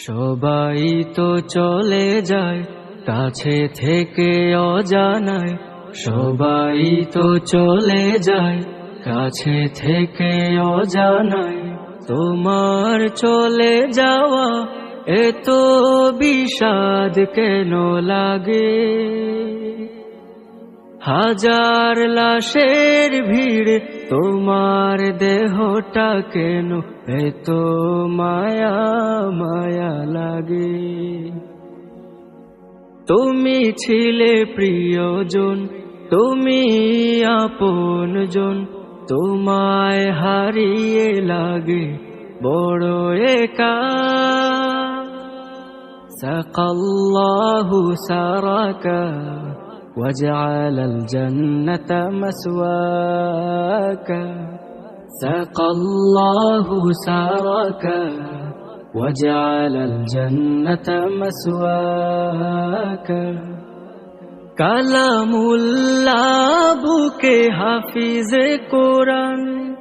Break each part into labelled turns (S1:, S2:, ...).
S1: সবাই তো চলে যায় কাছে থেকে অজানায়, সবাই তো চলে যায় কাছে থেকে অজানায়। তোমার চলে যাওয়া এত বিষাদ কেন লাগে? হাজার লাশের ভিড় তোমার দেহটা কেন এত মায়া মায়া লাগে? তুমি ছিলে প্রিয়জন, তুমি আপনজন, তোমায় হারিয়ে লাগে বড় একা। সাকাল্লাহু সারাকা وجعل الجنة مسواك، سقى الله سارك وجعل الجنة مسواك। কালামুল্লাহ বুকে হাফিজে কোরআন,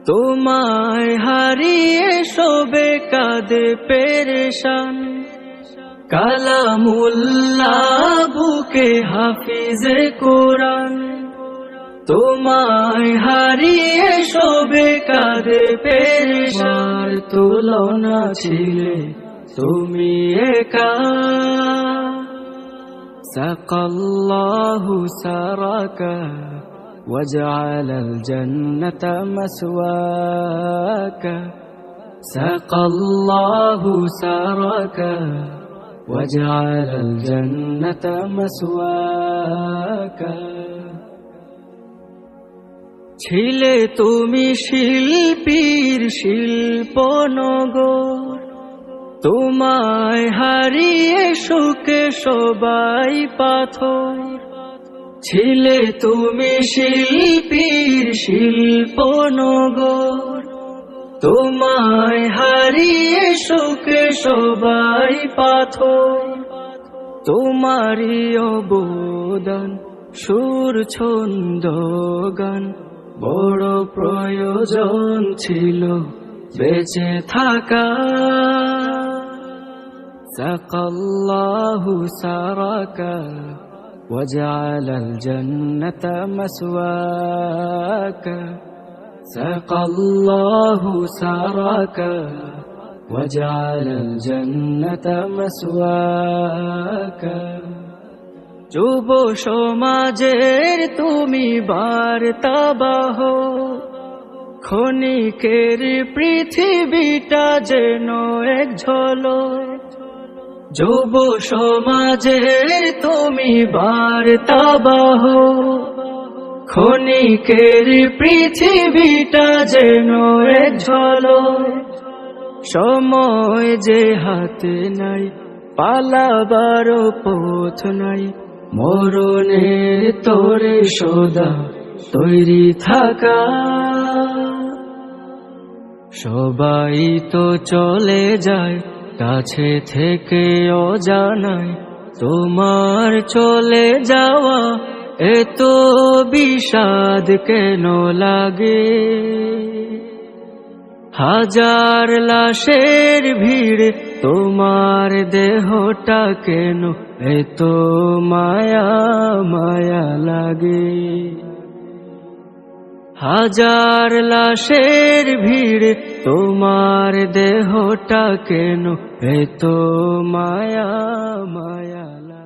S1: তোমায় হারিয়ে শোবে কাঁদে পেরেশান। কালামুল্লাহ বুকে হাফিজে কোরআন, তোমায় হারিয়ে শোবে কাঁদে পেরেশান। তুলনা ছিলে তুমি একা। সাকাল্লাহু সারাকা وجعل الجنة مسواك، سقى الله سارك وجعل الجنة مسواك۔ ছিলে তুমি শিল্পীর শিল্পনগর, তোমায় হারিয়ে সুখে সবাই পাথর। ছিলে তুমি শিল্পীর শিল্পনগর, তোমায় হারিয়ে সুখে সবাই পাথর। তোমারই অবদান সুর ছন্দ গান বড় প্রয়োজন ছিল বেঁচে থাকা। সাকাল্লাহু সারাকা وجعل الجنة مسواك، سقى الله سارك وجعل الجنة مسواك۔ যুব সমাজের তুমি বার্তাবাহ, ক্ষণিকের পৃথিবীটা যেন এক ঝলক। যুব সমাজের তুমি বার্তাবাহ, ক্ষণিকের পৃথিবীটা যেন এক ঝলক। সময় যে হাতে নাই, পালাবার পথ নাই, মরণের তোরে সদা তৈরি থাকা। সবাই তো চলে যায় কাছে থেকে অজানায়, তোমার চলে যাওয়া এত বিষাদ কেন লাগে? হাজার লাশের ভিড় তোমার দেহটা কেন এত মায়া মায়া লাগে? হাজার লাশের ভিড় তোমার দেহটা কেন এত মায়া মায়া লাগে?